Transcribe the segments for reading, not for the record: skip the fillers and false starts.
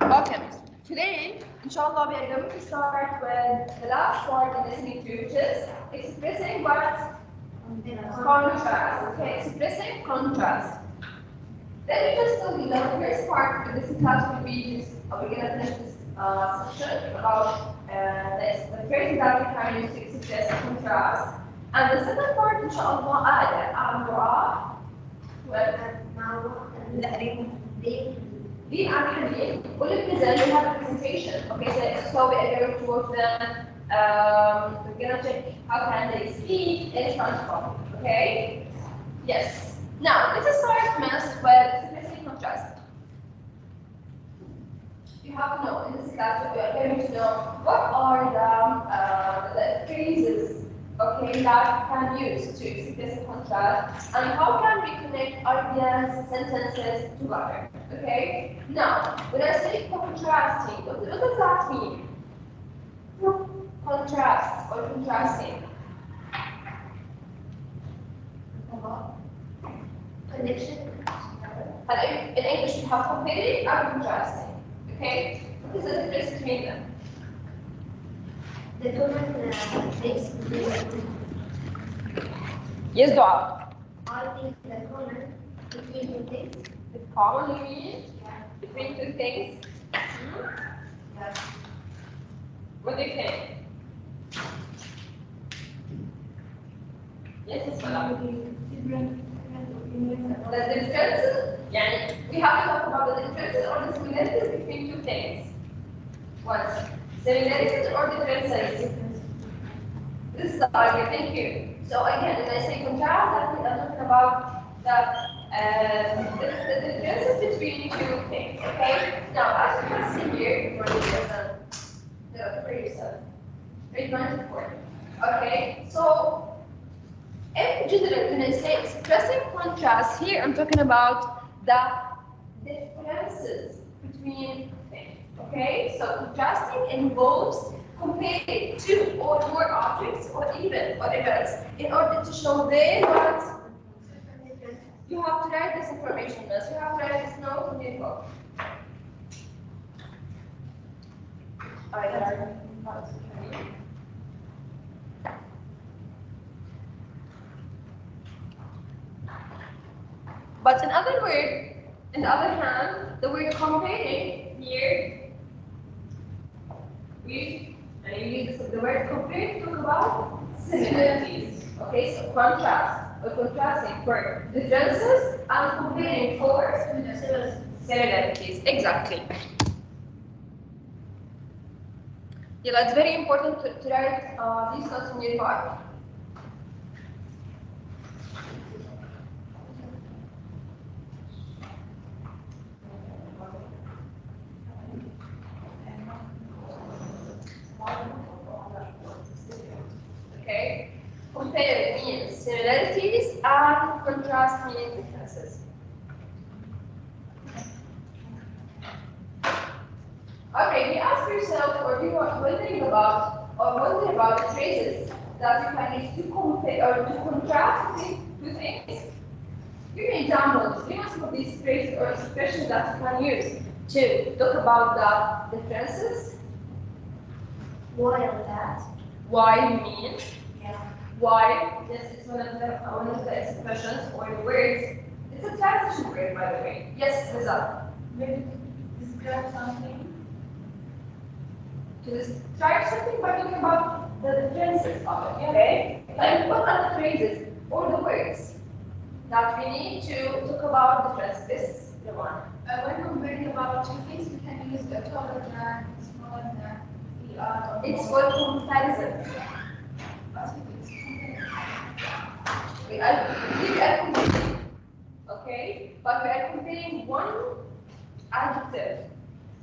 Okay, today, inshallah, we are going to start with the last part in listening to, which is expressing what? Contrast. Okay, expressing contrast. Let me just tell you that the first part of this class will be just, we're going to finish this section about the phrases that we can use to express contrast. And the second part, inshallah, Dean and Habib will present. We have a presentation. Okay, so we are going to watch them. We're gonna check how can they speak in front of. Okay. Yes. Now let's start with expressing contrast. You have to know in this class we are going to know what are the phrases, okay, that can use to express contrast, and how can we connect ideas, sentences together. Okay. Now, when I say contrasting, what does that mean? Contrast or contrasting. Connection. In English, we have comparing and contrasting. Okay? What is the difference between them? The common things Yes, Dua. I think the common between two things. The common you mean? Between two things? Yeah. What do you think? Yes, it's the differences, يعني we have to talk about the differences or the similarities between two things. What? Similarities or differences? This is the target, thank you. So again, when I say contrast, I'm talking about the differences between two things, okay? Now, as you can see here, for yourself, page 94. Okay, so in general, when I say expressing contrast, here I'm talking about the differences between things. Okay, so contrasting involves comparing two or more objects or even or events in order to show their what. You have to write this information, yes. You have to write this note in your book. But in the other hand, the word comparing here, we use the word comparing to talk about similarities. Okay, so contrast or contrasting for differences and comparing for similarities. Exactly. Yeah, it's very important to write these notes in your part. Okay? Compare means similarities and contrast means differences. Okay, you ask yourself or you are wondering about the phrases that you can use to compare or to contrast between two things. Give me examples. Give us some of these phrases or expressions that you can use to talk about the differences. Why of that? Why you mean? Yeah. Why? Yes, it's one of the expressions or the words. It's a transition word, by the way. Yes, Liza. Maybe describe something. To describe something by talking about the differences of it. Okay? Like what are the phrases or the words that we need to talk about differences? This is the one. When comparing about two things, we can use the taller than, smaller than, It's for comparison. We are comparing, okay? But we are comparing one adjective.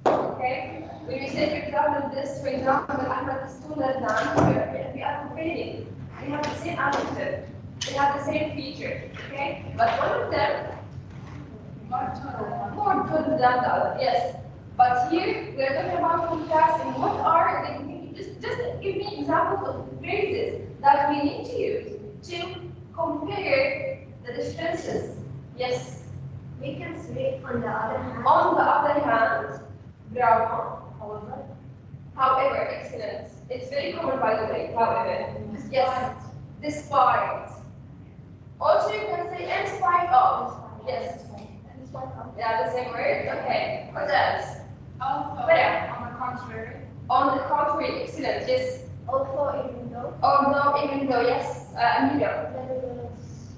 Okay? When we say, for example, this, for example, Ahmed is taller than, we are comparing. They have the same adjective. They have the same feature. Okay? But one of them more taller than the other. Yes. But here we are talking about contrasting. What are just give me examples of phrases that we need to use to compare the differences. Yes. We can say on the other hand. On the other hand, bravo, however, excellent. It's very common, by the way, however. Yes, despite. Also, you can say in spite of. Yes. Yeah, the same word. Okay. What else? Also, Where? on the contrary. On the contrary, excellent. Yes. Also, even though. Although, even though, yes. Amigo. Nevertheless.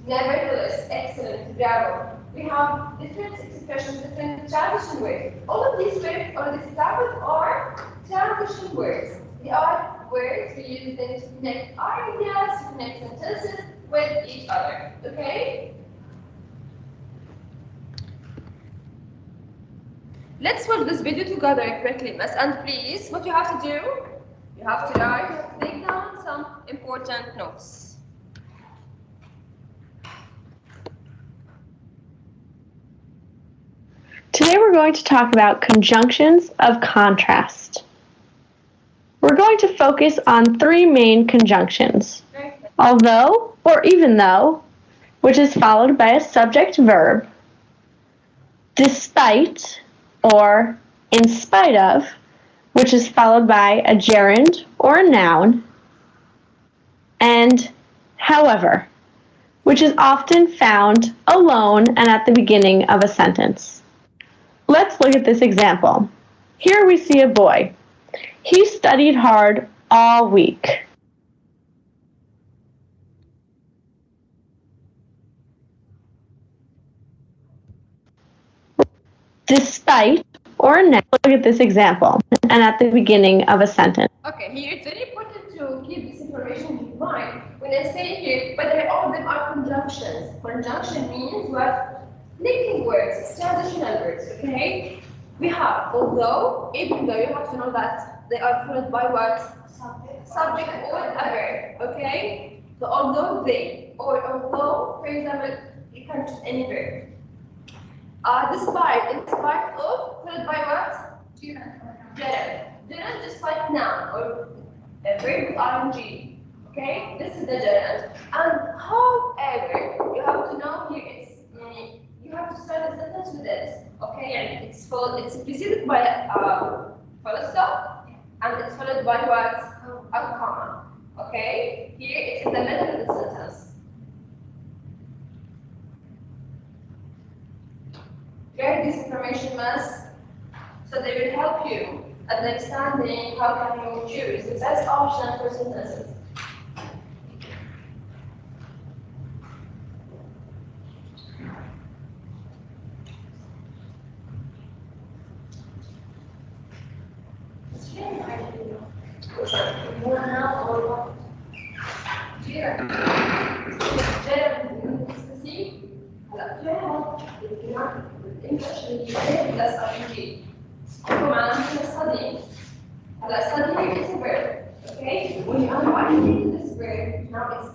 Nevertheless, excellent. Bravo. We have different expressions, different transition words. All of these words or these examples are transition words. They are words we use them to connect ideas, to connect sentences with each other. Okay? Let's watch this video together quickly, miss. And please, what you have to do, you have to write, take down some important notes. Today we're going to talk about conjunctions of contrast. We're going to focus on three main conjunctions. Although or even though, which is followed by a subject verb. Despite or in spite of, which is followed by a gerund or a noun. And however, which is often found alone and at the beginning of a sentence. Let's look at this example. Here we see a boy. He studied hard all week. Despite or now, look at this example and at the beginning of a sentence. Okay, here it's very important to keep this information in mind. When I say here, but all of them are conjunctions. Conjunction means what? Linking words, transitional words, okay? We have although, even though, you have to know that they are followed by what? Subject or a verb, okay? So although they, or although, for example, you can choose any verb. Despite, in spite of, followed by what? Gerund. Gerund just like noun or a verb with ing. Okay, this is the gerund. And however, you have to know here it's you have to start the sentence with this. Okay, and it's preceded by full stop, and it's followed by what? A comma. Okay, here it's in the middle of the sentence. Get this information mass so they will help you at understanding how can you choose the best option for sentences. Study is a verb, okay? When you analyze this verb, now it's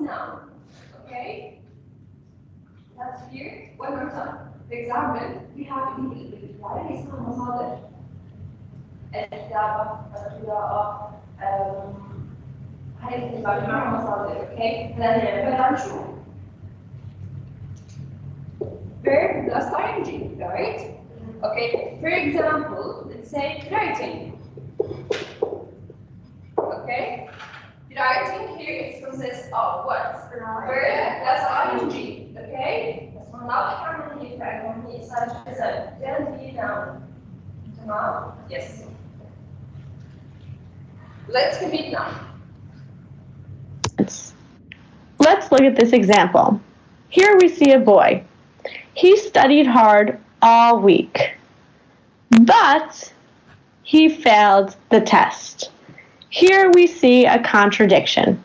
noun, okay? That's here. One more time. For example, we have الإجابة اسمها مصادر. الكتابة، القراءة، هاي الإجابة مع مصادر، okay? هلا نعبر عن شو؟ Verb plus ing, right? Okay, for example, let's say writing. Okay? Writing here it consists of what? Verb plus ing. Okay? Now we can really find the such as a then be noun. Tamam? Yes. Let's repeat now. Let's look at this example. Here we see a boy. He studied hard all week, but he failed the test. Here we see a contradiction.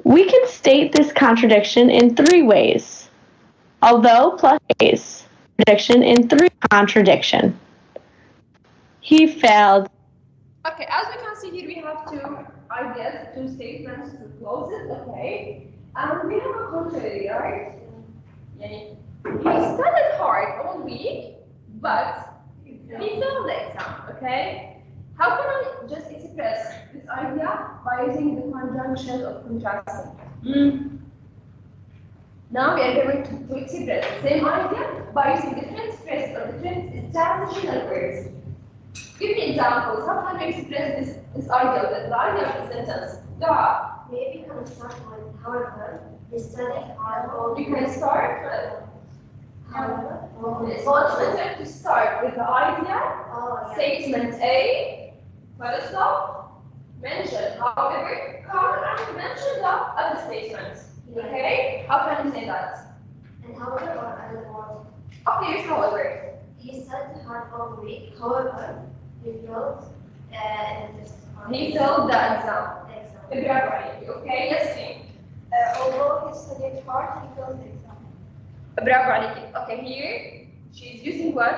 We can state this contradiction in three ways. Although plus ways. Contradiction in three contradiction. He failed. Okay, as we can see here, we have two ideas, two statements to close it, okay? And we have a contrary, right? He studied hard all week, but he failed the exam, okay? How can I just express this idea by using the conjunction of contrasting? Now we are going to express the same idea by using different stress or different transitional words. Give me examples. How can we express this idea, the idea of the sentence? Go on. Maybe you can start with however, he studied hard all You can start with. however. It's much better to start with the idea. Oh, yeah. Statement A, full stop, mention, however, come and mention the other statement. Okay? How can you say that? And however, or other words. Okay, here's however. He studied hard all week. However, he failed He failed the exam. the exam. Bravo, okay? Let's see. Although he studied hard, he failed the exam. Bravo, عليكي. Okay, here she's using what?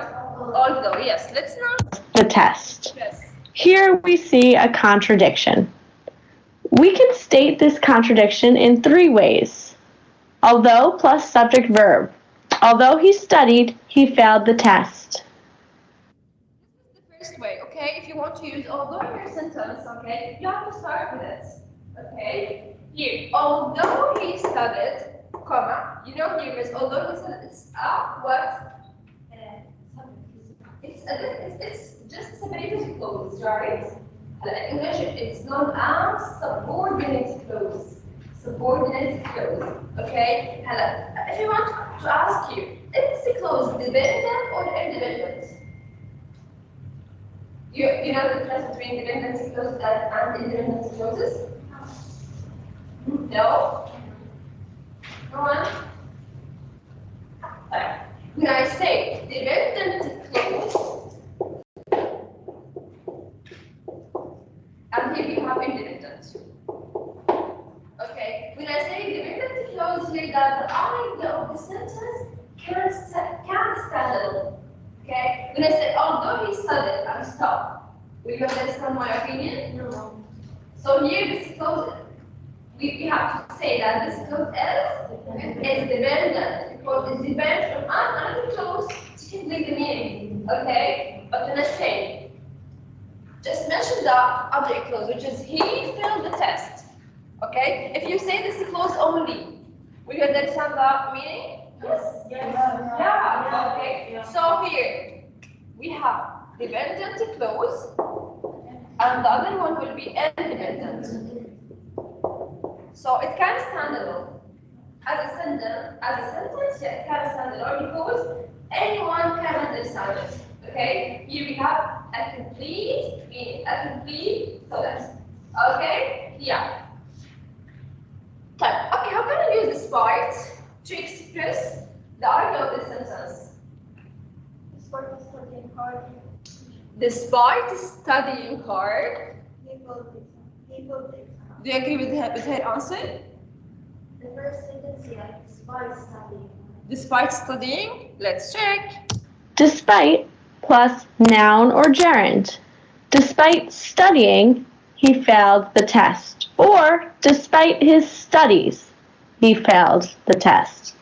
Although, yes. Let's not The test. stress. Here we see a contradiction. We can state this contradiction in 3 ways. Although plus subject verb. Although he studied, he failed the test. This is the first way, okay? If you want to use although in your sentence, okay, you have to start with it. Okay? Here, although he studied, comma, you know here is although he studied, it's a what? It's just separated clause, right? In English, it's known as subordinate clause. Subordinate clause, okay? If you want to ask you, is the clause dependent or independent? You know the difference between dependency clauses and independent clauses? No? Go on. When I say dependent clause, and here we have independent. Okay, when I say dependent clause here, that the idea of the sentence can stand alone. Okay, when I say although he studied, and stop. Will you understand my opinion? No. So here this clause, we have to say that this clause is dependent because it depends on another clause to complete the meaning. Okay, but when I say, just mention the other clause, which is he failed the test. Okay, if you say this clause only, will you understand the meaning? Yes. Yeah. Okay. So here we have dependent clause, and the other one will be independent. So it can stand alone. As a sentence, yeah, it can stand alone because anyone can understand it. Okay? Here we have a complete meaning, a complete sentence. Okay? Yeah. Okay, how can I use this part to express the idea of this sentence? Despite studying hard, Despite studying hard, he failed the exam. He failed the exam. do you agree with her answer? The first sentence, yeah, despite studying. Despite studying, let's check. Despite plus noun or gerund. Despite studying, he failed the test. Or despite his studies, he failed the test.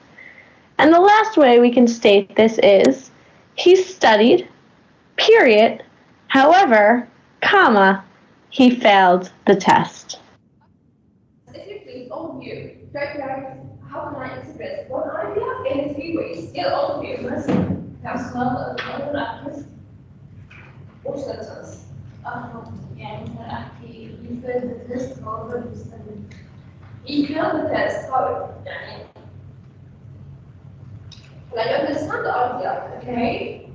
And the last way we can state this is he studied, period, however, comma, he failed the test. If you please, all of you, try to write how can I express one idea in 3 ways. Yeah, all of you. Or sentence. يعني مثلا أحكي يفرد التست however he studied. He failed the test, how يعني like you understand the idea, okay?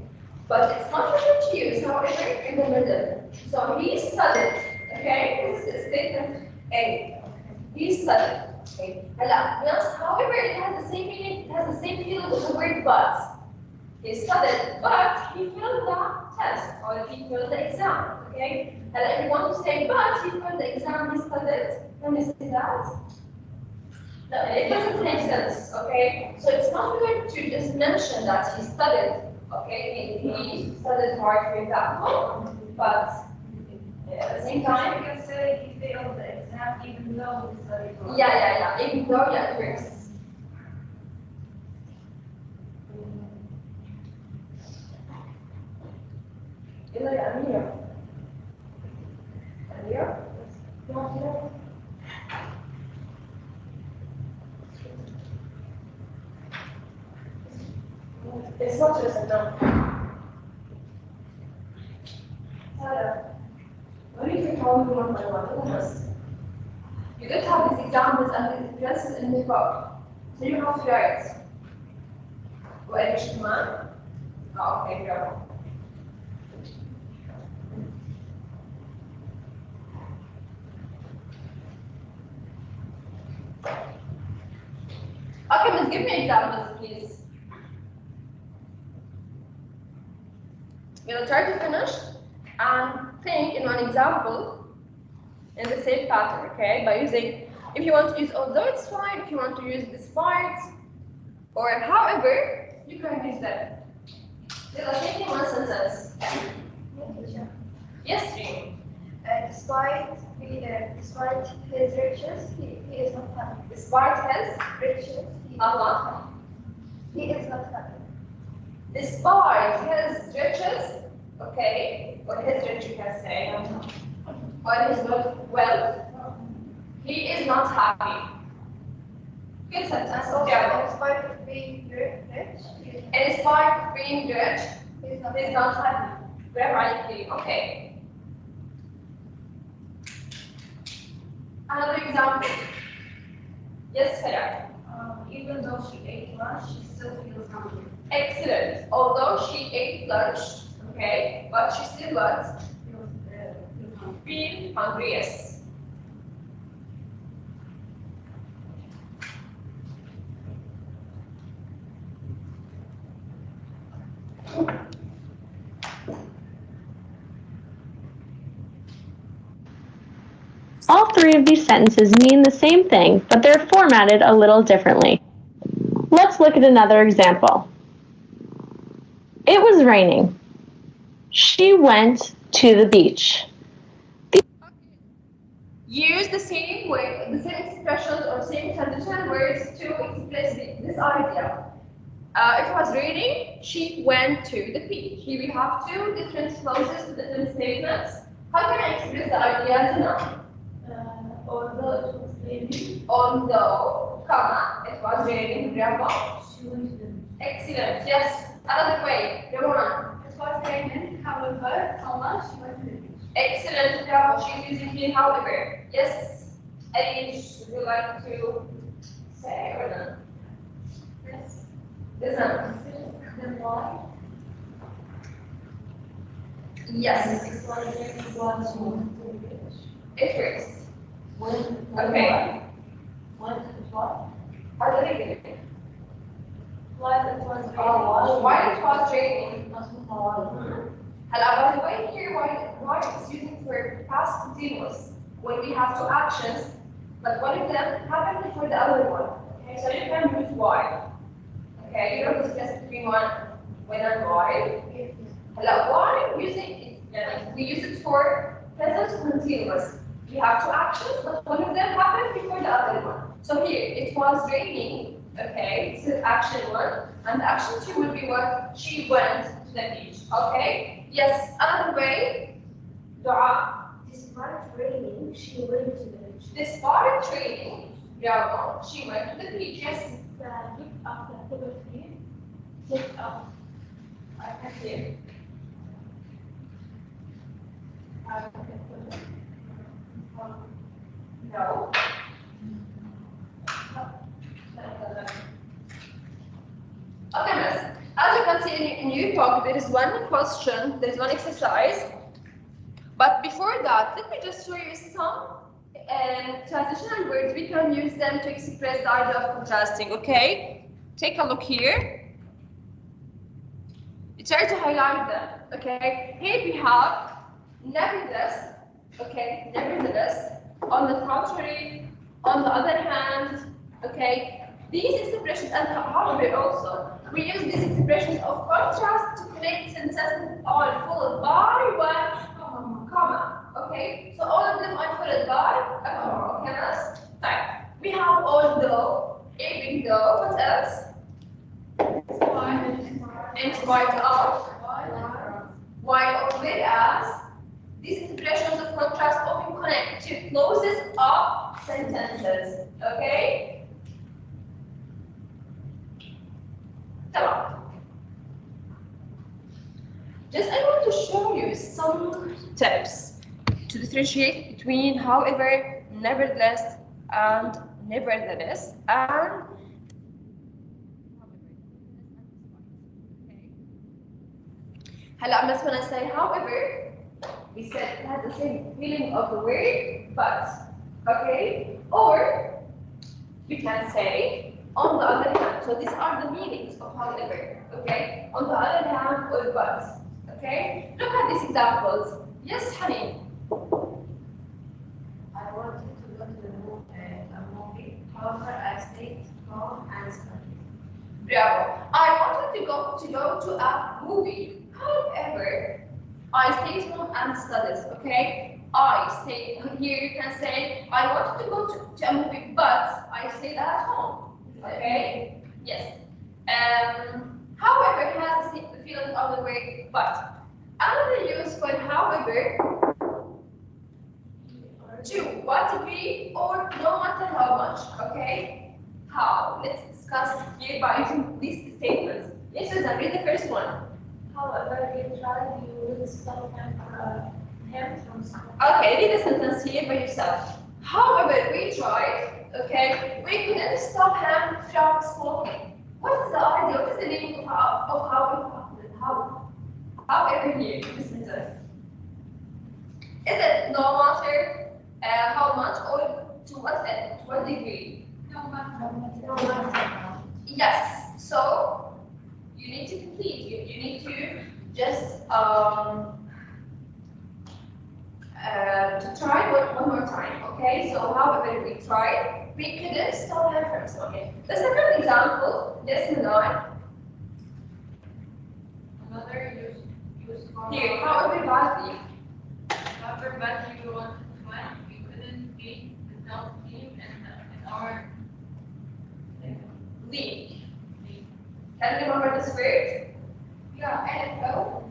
But it's not referred to use, however, in the middle. So he studied, okay? This is statement A. He studied. Okay. Yes, however, it has the same meaning, it has the same feeling with the word but. He studied, but he failed the test or he failed the exam. Okay? And if you want to say but he failed the exam, he studied, can you say that? No, it doesn't make sense, okay? So it's not good to just mention that he studied, okay? He studied hard, for example, but at the same time, You can say he failed the exam even though he studied hard. yeah, even though, yeah, it works. يلا يا أميرة. أميرة؟ It's not just no. Sarah, what if you call me one by one? You don't have these examples and these expressions in the book, so you have to write. وأنا كمان. Okay, bravo. Okay, Miss, give me examples, please. We'll try to finish and think in one example in the same pattern, okay? By using, if you want to use although it's fine, if you want to use despite, or however, you can use them. Let's take in one sentence. Yes, Jean. Despite his riches, he is not happy. Despite his Riches, he is not happy. Despite his riches, okay, or his rich you can say, or his wealth, he is not happy. Good sentence. Also, in spite of being rich, In spite of being rich, he is he is not happy. Grammatically, okay. Another example. Yes, Farah. Even though she ate lunch, she still feels hungry. Excellent. Although she ate lunch, okay, but she still was feel hungry. Yes. All three of these sentences mean the same thing, but they're formatted a little differently. Let's look at another example. It was raining. She went to the beach. Use the same way, the same expressions or same transitional words to express this idea. It was raining. She went to the beach. Here we have two different clauses with different statements. How can I express the idea now? Although it was raining, Although, comma, it was raining, bravo. she went to the beach. Excellent, yes. Another way, the one. It was raining, however, she went to the beach. Excellent, bravo. She's using here, however. Yes. Alish, would you like to say or not? Yes. Listen. Then why? Yes. It was raining, but she went to the beach. It works. Okay. When it was? I don't think it. While it was raining. Why it was raining? While By the way, here why is using for past continuous when we have two actions, but one of them happened before the other one. Okay, so you can use why. Okay, you don't discuss between one when and why. Why using it? We use it for present continuous. We have two actions, but one of them happened before the other one. So here it was raining. Okay, this is action one, and action two would be what? She went to the beach. Okay. Yes, another way, Dua. Despite raining, she went to the beach. Despite raining, bravo, she went to the beach. Yes. look after table 3, take up. I can hear. No. Okay, miss. As you can see in your book, there is one question, there is one exercise. But before that, let me just show you some transitional words. We can use them to express the idea of contrasting, okay? Take a look here. We try to highlight them, okay? Here we have nevertheless, okay? Nevertheless, on the contrary, on the other hand, okay? These expressions, and however also, we use these expressions of contrast to create sentences all followed by one comma, okay? So all of them are followed by a comma, okay, miss? Right. We have although, even though, what else? In spite of, while or whereas, these expressions of contrast often connect to clauses of sentences, okay? تمام. Just I want to show you some tips to differentiate between however, nevertheless, and nevertheless, and هلا when I say however, we said it has the same feeling of the word but, okay? Or we can say on the other hand. So these are the meanings of however, okay? On the other hand or but, okay? Look at these examples. Yes, honey. I wanted to go to a movie, however, I stayed home and studied. Bravo. I wanted to go to a movie. However, I stayed home and studied, okay? I stayed here. You can say I wanted to go to a movie, but I stayed at home. Okay? Yes. However, it has the feeling of the word but. Another use for however, to what degree or no matter how much, okay? How? Let's discuss here by using these statements. Yes, Susan, read the first one. However, we tried, you would stop him from school. Okay, read the sentence here by yourself. However, we tried, okay, we couldn't stop him from smoking. What is the idea? What is the meaning of however here, this sentence? Is it no matter how much or to what degree? No matter. No matter. Yes, so you need to complete, you need to just to try one more time, okay? So however we tried, we couldn't stop him from smoking. The second example, lesson 9. Another use for Here, however badly. however badly we want to find, we couldn't beat the top team in our League. Can you remember this word? yeah, NFL.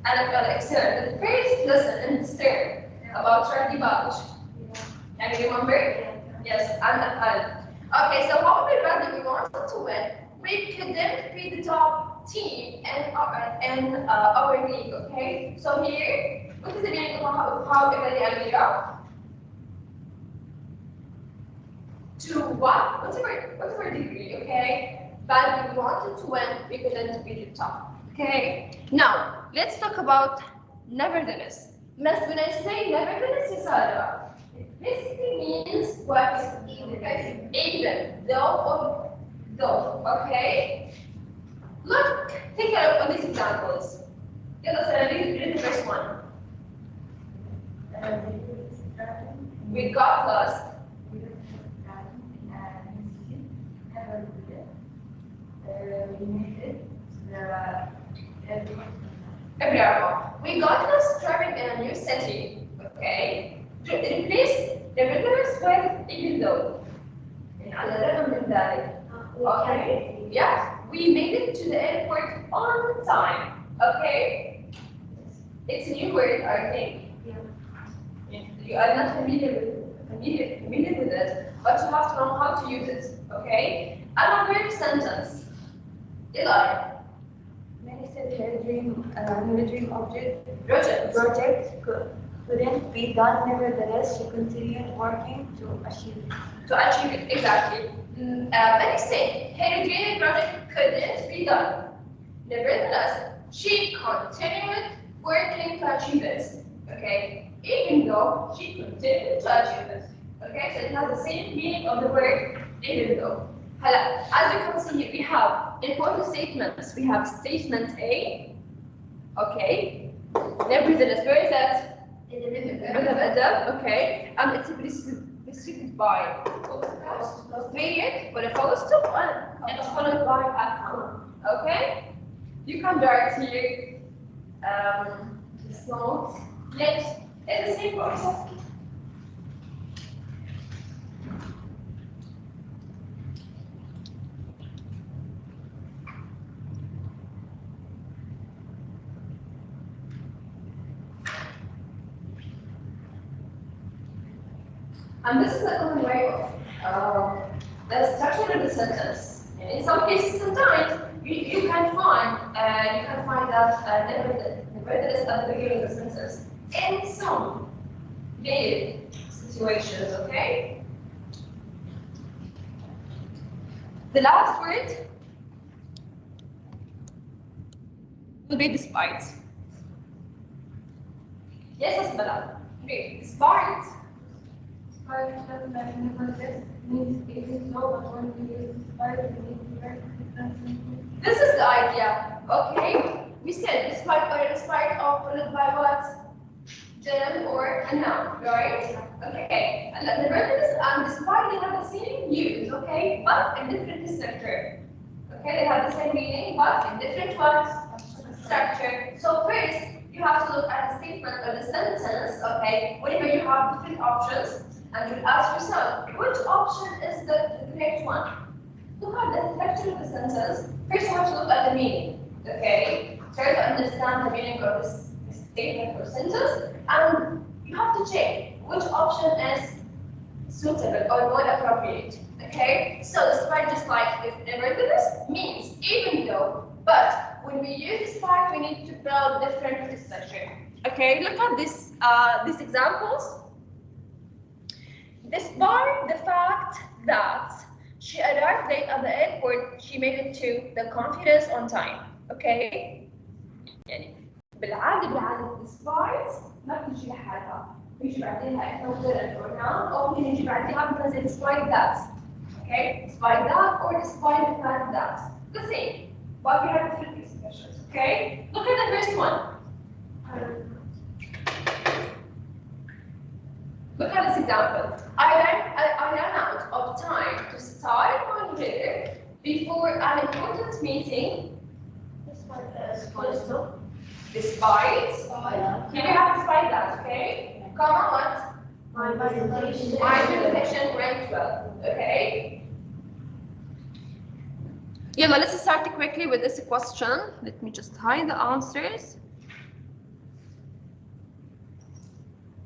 NFL, excellent. The first lesson in this term about Randy Bauch. Can you remember? Yes, NFL. Okay, so however badly we wanted to win, we couldn't be the top team in our league, okay? So here, what is the meaning of however Amira? To what? Whatever degree, okay? But we wanted to win, we couldn't be the top. Okay. Now let's talk about nevertheless. When I say nevertheless, Sarah, it basically means what? Even though or though. Okay. Look, take a look at these examples. Yalla, Sarah, read the first one. We got lost. We made it. Bravo. We got lost driving in a new city. Okay. Replace the rhythms with even though. على الرغم من ذلك. Okay. Yeah. We made it to the airport on time. Okay. It's a new word, I think. You are not familiar with it, but you have to know how to use it. Okay. Another sentence. Eli. Many said her dream Project. couldn't be done. Nevertheless, she continued working to achieve it. To achieve it, exactly. Many say her dream project couldn't be done. Nevertheless, she continued working to achieve it. Okay, even though she continued to achieve it. Okay, so it has the same meaning of the word even though. As you can see, we have important statements. We have statement A. Okay, nevertheless, where is that? In the middle. Okay, and it's preceded by period with a full stop and it's followed by a comma. Okay, you can write here this note. Next, it's the same process. And this is a common way of the structure of the sentence. In some cases, sometimes you can find that Where it is at the beginning of the sentence. In some negative situations, okay? The last word will be despite. Yes, Asbala. Okay, despite. Means it is low, but when we use despite, we need to write different. This is the idea, okay? We said despite or despite are followed by what? Germ or a noun, right? Okay, and the reference and despite they have the same use, okay, but in different structure. Okay, they have the same meaning, but in different what? Structure. So first, you have to look at the statement or the sentence, okay? Whenever you have different options, and you ask yourself, which option is the correct one? Look at the structure of the sentence. First, you have to look at the meaning, okay? Try to understand the meaning of this statement or sentence, and you have to check which option is suitable or more appropriate, okay? So despite just like if nevertheless means even though, but when we use despite, we need to build different structure. Okay, look at this these examples. Despite the fact that she arrived late at the airport, she made it to the conference on time. Okay? يعني بالعادة despite ما بتجي لحالها، بيجي بعديها another pronoun أو ممكن يجي بعديها مثلا زي despite that. Okay? Despite that or despite the fact that. The same. But we have different expressions. Okay? Look at the first one. Look at this example. I ran out of time to start my dinner before an important meeting. Despite. Here we have despite that, okay? Comma what? My presentation. My presentation went well, okay? Yeah, let's start quickly with this question. Let me just hide the answers.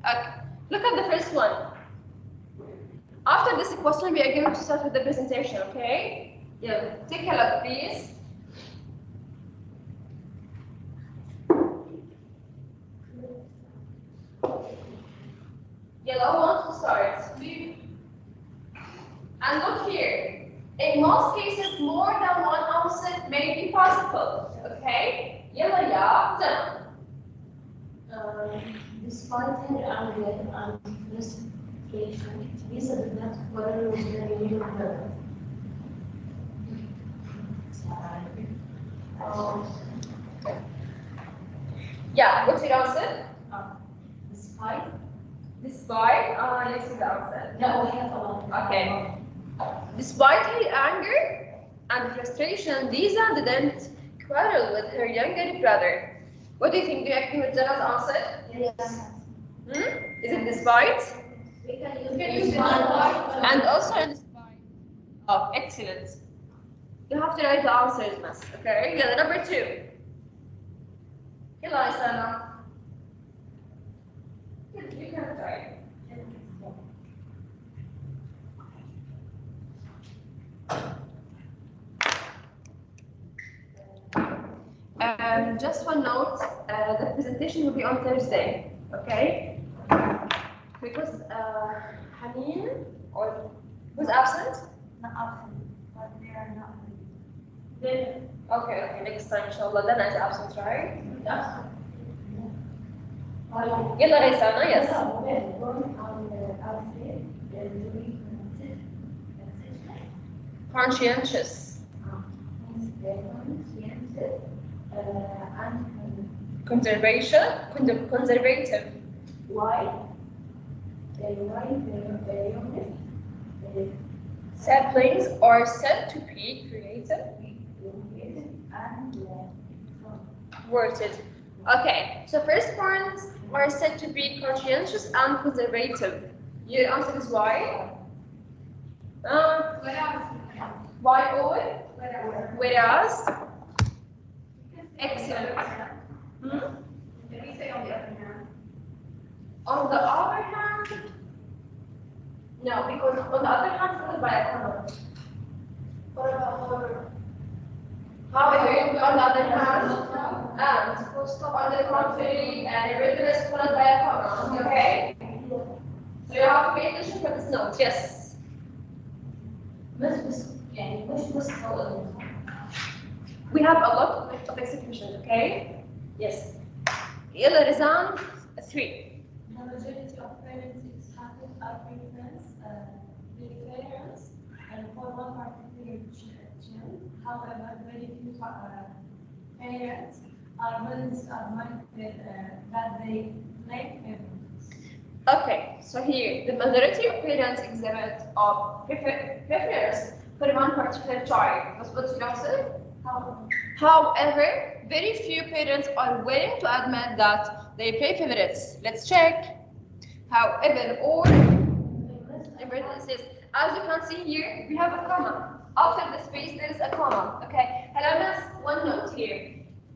Okay. Look at the first one. After this question, we are going to start with the presentation, okay? Yeah, take a look, please. Yeah, who wants to start? And look here. In most cases, more than one answer may be possible, okay? Yalla, yeah, done. Despite her anger and frustration, Lisa did not quarrel with her little brother. Yeah, what's your answer? Despite? Despite, let's see the answer. No, we have a lot. Okay. Despite her anger and frustration, Lisa didn't quarrel with her younger brother. What do you think? Do you agree with Jana's answer? Yes. Is it despite? We can use despite. And also in despite. Oh, excellent. You have to write the answers, miss. Okay. Yeah, the number 2. Yalla, Sana. You can try. Just one note, the presentation will be on Thursday, okay? Because Haneen, or who's absent? Not absent, but they are not. Then, okay, next time, inshallah, then is absent, right? يلا غيسانة, yes. Conscientious. Conservative. Why? Saplings are said to be creative. Worded. Okay, so firstborns are said to be conscientious and conservative. Your answer is why? Why all? Whereas? Excellent. On the other hand, no, because on the other hand, followed by a comma. What about however? However, on the other hand, And full stop on the contrary, and irregular is followed by a comma. Okay? So you have to pay attention for this note. Yes. يعني مش بس هو We have a lot of executions, okay? Yes. يلا رزان 3. The majority of parents are preference, preference, and for one particular child. However, very few parents are minded that they like favorites. Okay, so here the majority of parents exhibit of preference for one particular child. What's the answer? However, very few parents are willing to admit that they play favorites. Let's check. However, or as you can see here, we have a comma. After the space, there is a comma. Okay, hello, miss. One note here.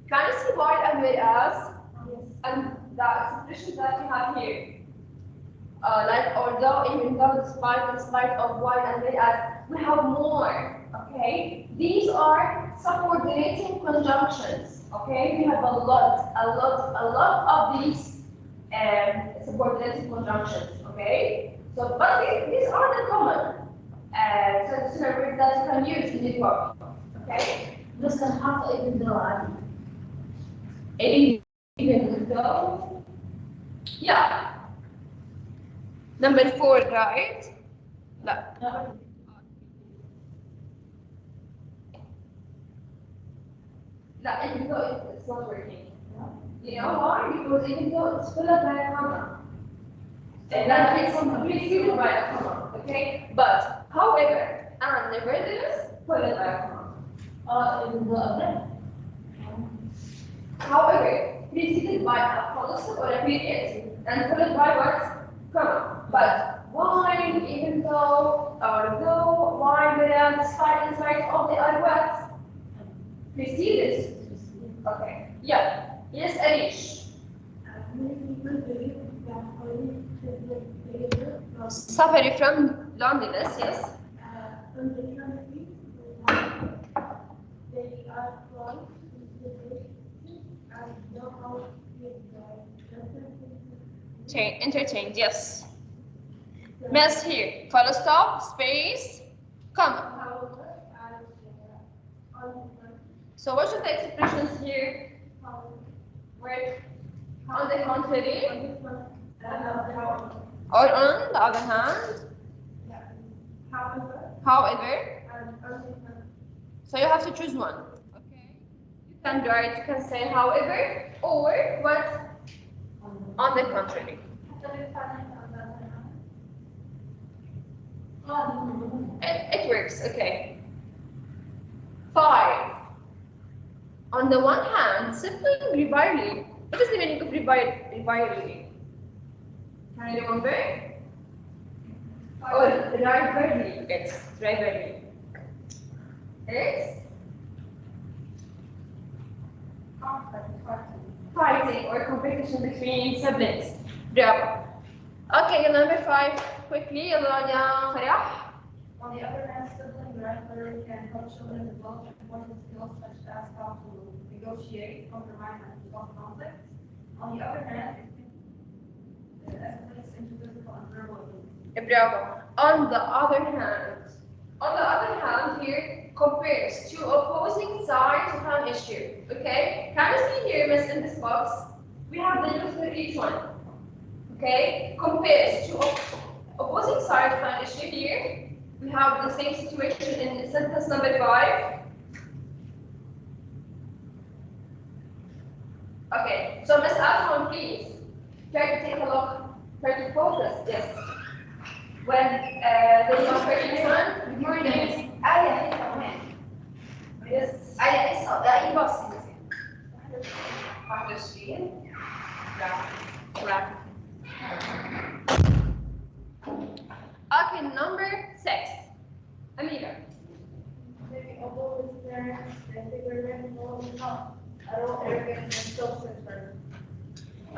Can you see while and whereas? Yes. And the expression that you have here. Like although, even though, despite of while and whereas, we have more. Okay, these are subordinating conjunctions. Okay, we have a lot of these subordinating conjunctions. Okay, so but these are the common sentences words that you can use in the book. Okay, بس هنحط even though عادي. even though, yeah. Number 4, right? لا. لا, even though it's not working. You know why? Because even though it's followed by a comma. And that is preceded by a comma, okay? But, however, and nevertheless, followed by a comma. Even though again. However, preceded by a full stop or a period, and followed by what? Comma. But, why, even though, or though, why, whereas, despite, in spite of, they are what? Preceded. Okay. Yeah. Yes, Arish. Suffering from loneliness, yes. On the country, they are from and know how to Interchange, yes. Miss here. Full stop, space, comma. So what should the expressions here? Where? On the contrary? Or on the other hand? However? So you have to choose one. Okay. You can write, you can say however, or what? On the contrary. It works, okay. 5. On the one hand, simply revirely. What is the meaning of revirely? Can you remember? Or rivalry. It's rivalry. It's fighting or competition between siblings. Bravo. Okay, number 5. Quickly, يلا يا فرح. On the other hand, sibling rivalry can help children develop important skills such as how to negotiate, compromise, and resolve conflicts. On the other hand, it can escalate into physical and verbal abuse. Bravo. On the other hand, here compares two opposing sides of an issue. Okay? Can you see here, miss, in this box? We have the news for each one. Okay? Compares two opposing sides of an issue here. We have the same situation in sentence number 5. Okay, so Miss Aswan, please try to take a look, try to focus this. When the compare one, your name is Aya Hikaman. Yes, Aya is not that impossible. Okay, number 6. Amira.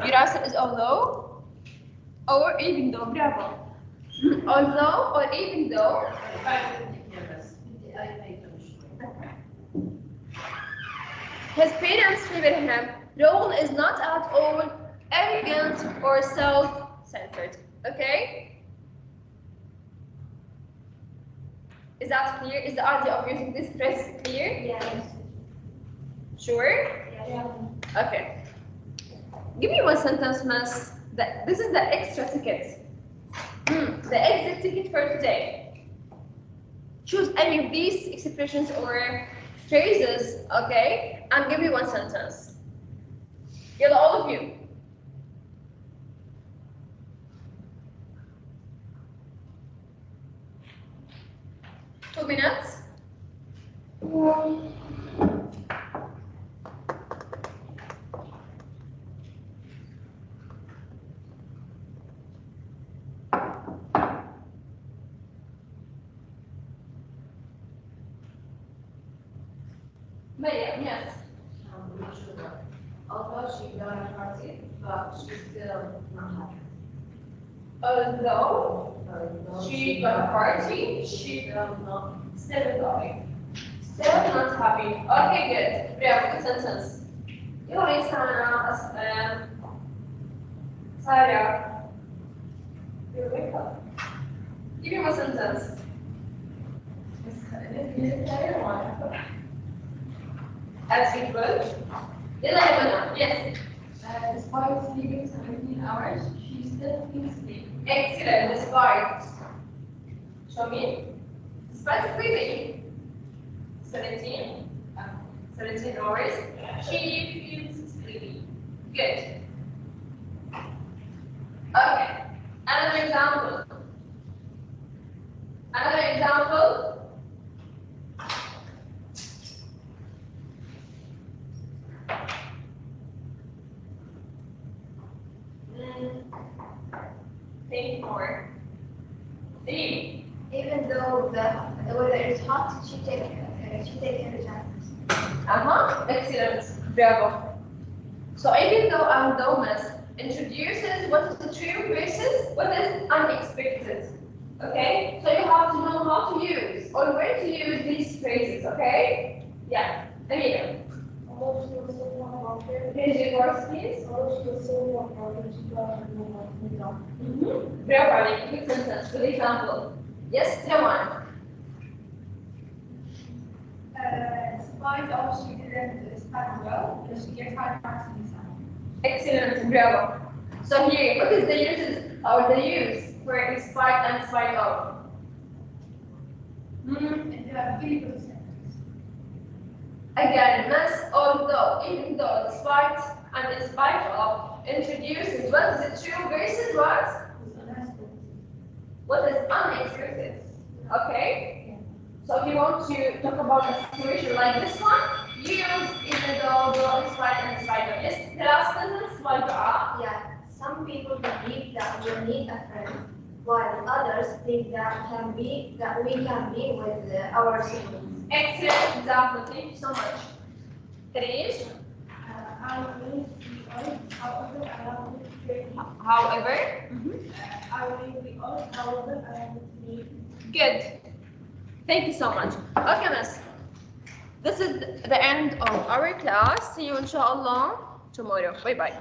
Your answer is although or even though. Bravo. Although or even though. His parents favor him Role is not at all arrogant or self-centered. Okay? Is that clear? Is the idea of using this phrase clear? Yes. Sure? Yeah. Okay. Give me one sentence, Miss. This is the extra ticket. The exit ticket for today. Choose any of these expressions or phrases, okay? And give me one sentence. Yalla, all of you. Two minutes. Maryam, yes. Although she got a party, but she's still not happy. Although she got a party, she Still going. still not happy. Okay, good. Bravo, good sentence. يلا Sarah. Sarah. You wake up. Give me one sentence. As usual. يلا يا بنات. Yes. Despite sleeping 17 hours, she still feels sleepy. Excellent. Despite. Show me. Despite sleeping. 17 hours. She feels sleepy. Good. Okay. Another example. Another example. Think more. See. Even though the weather is hot, she take her jacket. Excellent. Bravo. So even though and thoughness introduces what is the true versus what is unexpected. Okay? So you have to know how to use or where to use these phrases, okay? Yeah. Amina. Although she was so warm about her, Here's your words, please. although she was so warm about her, she got her no. Bravo, Ali. Good sentence. Good example. Yes, Jawan. Despite all she didn't study well, because she gets high marks in exam. Excellent. Bravo. So here, what is the uses or the use for despite and spite of? And you have really good sentence. Again, miss, although, even though, despite, and in spite of, introduces what is the true versus what? What is unexpected? Okay? So if you want to talk about a situation like this one, use even though, despite, and in spite of. Yes, the last sentence, والدعاء. Yeah, some people believe that we need a friend, while others think that we can be with our siblings. Excellent example. Thank you so much. Therese, I will be old, however, I am however, I will be old, however, I am good. Thank you so much. Okay, miss. This is the end of our class. See you inshallah tomorrow. Bye bye.